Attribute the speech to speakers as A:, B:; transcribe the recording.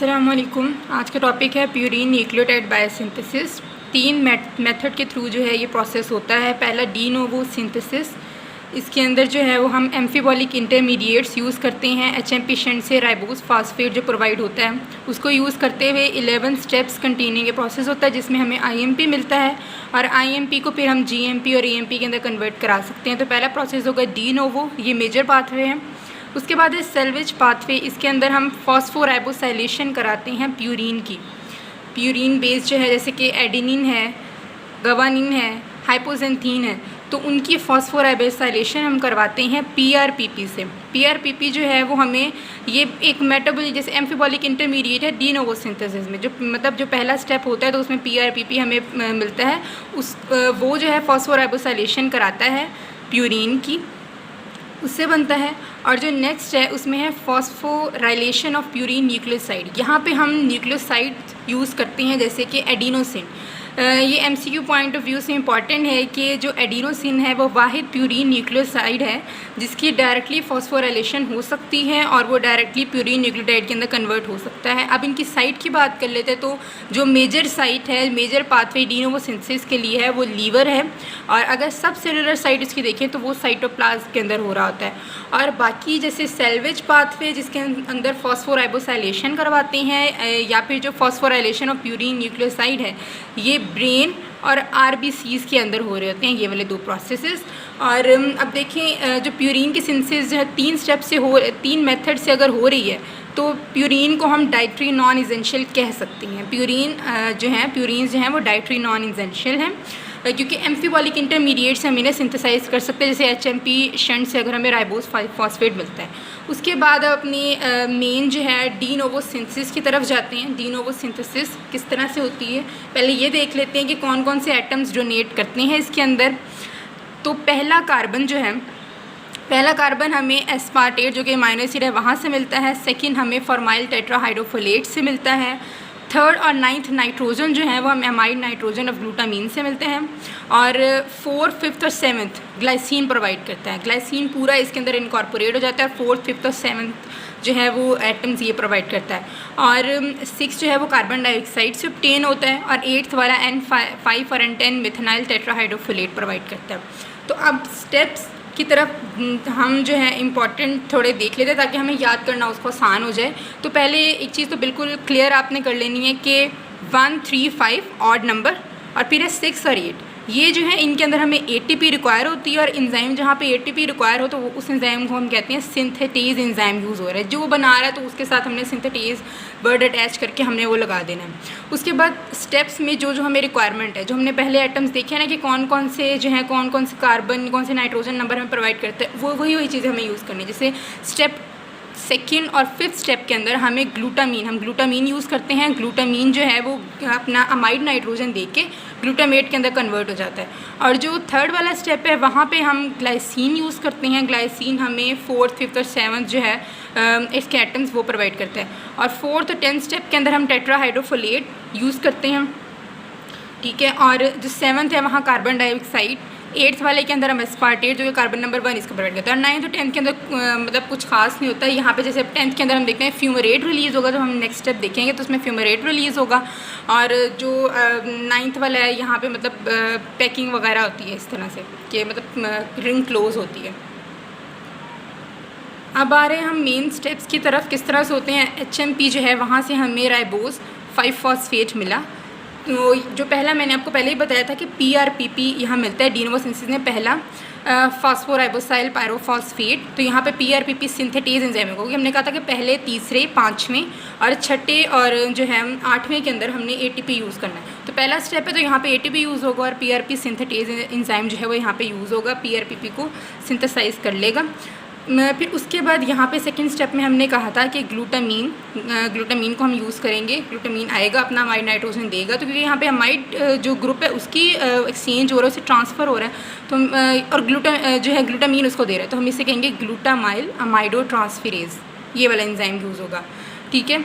A: अस्सलामुअलैकुम। आज का टॉपिक है प्यूरीन न्यूक्लियोटाइड बायोसिंथेसिस। तीन मेथड के थ्रू जो है ये प्रोसेस होता है। पहला डी नोवो सिंथेसिस, इसके अंदर जो है वो हम एम्फीबॉलिक इंटरमीडिएट्स यूज़ करते हैं। HMP शंट से राइबोस फास्फेट जो प्रोवाइड होता है उसको यूज़ करते हुए 11 स्टेप्स कंटेनिंग ये प्रोसेस होता है, जिसमें हमें IMP मिलता है और IMP को फिर हम GMP और AMP के अंदर कन्वर्ट करा सकते हैं। तो पहला प्रोसेस होगा डी नोवो, ये मेजर पाथवे है। उसके बाद है सेल्वेज पाथवे, इसके अंदर हम फॉस्फोराइबोसाइलेशन कराते हैं प्यूरीन की। प्यूरीन बेस जो है जैसे कि एडेनिन है, गवानिन है, हाइपोजेंथीन है, तो उनकी फॉस्फोराइबोसाइलेशन हम करवाते हैं PRPP से। PRPP जो है वो हमें ये एक मेटाबॉलिक जैसे एम्फीबॉलिक इंटरमीडिएट है डी नोवो सिंथेसिस में, जो पहला स्टेप होता है तो उसमें PRPP हमें मिलता है। वो जो है फॉस्फोराइबोसाइलेशन कराता है प्यूरीन की, उससे बनता है। और जो नेक्स्ट है उसमें है फॉस्फोराइलेशन ऑफ प्यूरीन न्यूक्लियोसाइड। यहाँ पे हम न्यूक्लियोसाइड यूज़ करते हैं जैसे कि एडिनोसिन। ये MCQ पॉइंट ऑफ व्यू से इम्पॉर्टेंट है कि जो एडिनोसिन है वो वाहिद प्यूरीन न्यूक्लियोसाइड है जिसकी डायरेक्टली फॉस्फोराइलेशन हो सकती है और वो डायरेक्टली प्यूरीन न्यूक्लियोटाइड के अंदर कन्वर्ट हो सकता है। अब इनकी साइट की बात कर लेते हैं तो जो मेजर साइट है, major pathway de novo synthesis के लिए है वो लीवर है, और अगर सब सेलुलर साइट इसकी देखें तो वो साइटोप्लाज्म के अंदर हो रहा होता है। और बाकी जैसे सेल्वेज पाथवे जिसके अंदर फॉस्फोराइबोसाइलेशन करवाते हैं या फिर जो फॉस्फोराइलेशन ऑफ प्यूरीन न्यूक्लियोसाइड है ये ब्रेन और RBCs के अंदर हो रहे होते हैं, ये वाले दो प्रोसेसेस। और अब देखें जो प्यूरीन की सिंथेसिस जो है 3 स्टेप से तीन मेथड से अगर हो रही है तो प्यूरीन को हम डाइटरी नॉन इसेंशियल कह सकते हैं। प्यूरीन्स जो हैं वो डाइटरी नॉन इसेंशियल हैं क्योंकि एम्फीबॉलिक इंटरमीडिएट से हम इन्हें सिंथेसाइज कर सकते हैं, जैसे HMP शंट से अगर हमें राइबोस फॉस्फेट मिलता है। उसके बाद अपनी मेन जो है डी नोवो सिंथेसिस की तरफ जाते हैं। डी नोवो सिंथेसिस किस तरह से होती है पहले ये देख लेते हैं कि कौन कौन से एटम्स डोनेट करते हैं इसके अंदर। तो पहला कार्बन हमें एस्पार्टेट जो कि अमीनो एसिड है वहाँ से मिलता है। सेकंड हमें फॉर्माइल टेट्राहाइड्रोफोलेट से मिलता है। थर्ड और नाइन्थ नाइट्रोजन जो है वो हमें अमाइड नाइट्रोजन ऑफ ग्लूटामीन से मिलते हैं। और फोर्थ, फिफ्थ और सेवन्थ ग्लाइसिन प्रोवाइड करता है। ग्लाइसिन पूरा इसके अंदर इनकॉर्पोरेट हो जाता है और फोर्थ, फिफ्थ और सेवन्थ जो है वो एटम्स ये प्रोवाइड करता है। और सिक्स जो है वो कार्बन डाइऑक्साइड से ऑब्टेन होता है। और एट्थ वाला N5 और N10 मिथेनाइल टेट्राहाइड्रोफोलेट प्रोवाइड करता है। तो अब स्टेप्स की तरफ हम जो है इम्पॉर्टेंट थोड़े देख लेते हैं ताकि हमें याद करना उसको आसान हो जाए। तो पहले एक चीज़ तो बिल्कुल क्लियर आपने कर लेनी है कि 1, 3, 5 ऑड नंबर और फिर है 6 और 8, ये जो है इनके अंदर हमें ATP रिक्वायर होती है। और एंजाइम जहाँ पे ATP रिक्वायर हो तो उस एंजाइम को हम कहते हैं सिंथेटेज एंजाइम यूज़ हो रहा है। जो वो बना रहा है तो उसके साथ हमने सिंथेटेज वर्ड अटैच करके हमने वो लगा देना है। उसके बाद स्टेप्स में जो हमें रिक्वायरमेंट है, जो हमने पहले आइटम्स देखे हैं ना कि कौन कौन से जो है कौन कौन से कार्बन, कौन से नाइट्रोजन नंबर हमें प्रोवाइड करते हैं, वो वही चीज़ें हमें यूज़ करनी है। जैसे स्टेप सेकेंड और फिफ्थ स्टेप के अंदर हमें हम ग्लूटामीन यूज़ करते हैं। ग्लूटामीन जो है वो अपना अमाइड नाइट्रोजन दे के ग्लूटामेट के अंदर कन्वर्ट हो जाता है। और जो थर्ड वाला स्टेप है वहाँ पे हम ग्लाइसिन यूज़ करते हैं। ग्लाइसिन हमें फोर्थ, फिफ्थ और सेवन्थ जो है इसके एटम्स वो प्रोवाइड करता है। और फोर्थ और 10th स्टेप के अंदर हम टेट्राहाइड्रोफोलेट यूज़ करते हैं, ठीक है। और जो सेवन्थ है वहाँ कार्बन डाइऑक्साइड। 8th वाले के अंदर हम एस्पार्टेट जो कि कार्बन नंबर 1 इसको प्रोवाइड करता है। और 9th और 10th के अंदर मतलब कुछ खास नहीं होता है। यहाँ पे जैसे 10th के अंदर हम देखते हैं फ्यूमरेट रिलीज़ होगा, तो हम नेक्स्ट स्टेप देखेंगे तो उसमें फ्यूमरेट रिलीज़ होगा। और जो 9th वाला है यहाँ पे मतलब पैकिंग वगैरह होती है इस तरह से कि मतलब रिंग क्लोज होती है। अब आ रहे हैं हम मेन स्टेप्स की तरफ, किस तरह से होते हैं। HMP जो है वहाँ से हमें राइबोस 5-फॉस्फेट मिला। तो जो पहला मैंने आपको पहले ही बताया था कि PRPP यहाँ मिलता है डी नोवो सिंथेसिस में। पहला फॉस्फोराइबोसाइल पायरोफॉस्फेट, तो यहाँ पे PRPP सिंथेटेज एंजाइम होगा, क्योंकि हमने कहा था कि पहले, तीसरे, 5वें और 6ठे और जो है 8वें के अंदर हमने ATP यूज़ करना है। तो पहला स्टेप है तो यहाँ पे ATP यूज़ होगा और PRP सिंथेटेज एंजाइम जो है वो यहाँ पे यूज़ होगा, PRPP को सिंथेसाइज कर लेगा। फिर उसके बाद यहाँ पे सेकंड स्टेप में हमने कहा था कि ग्लूटामीन को हम यूज़ करेंगे। ग्लूटामीन आएगा अपना अमाइड नाइट्रोजन देगा, तो क्योंकि यहाँ पे अमाइड जो ग्रुप है उसकी एक्सचेंज हो रहा है, उससे ट्रांसफ़र हो रहा है, तो और ग्लूटामीन उसको दे रहा है, तो हम इसे कहेंगे ग्लूटामाइल अमाइडो ट्रांसफेरेज, ये वाला एंजाइम यूज़ होगा, ठीक है।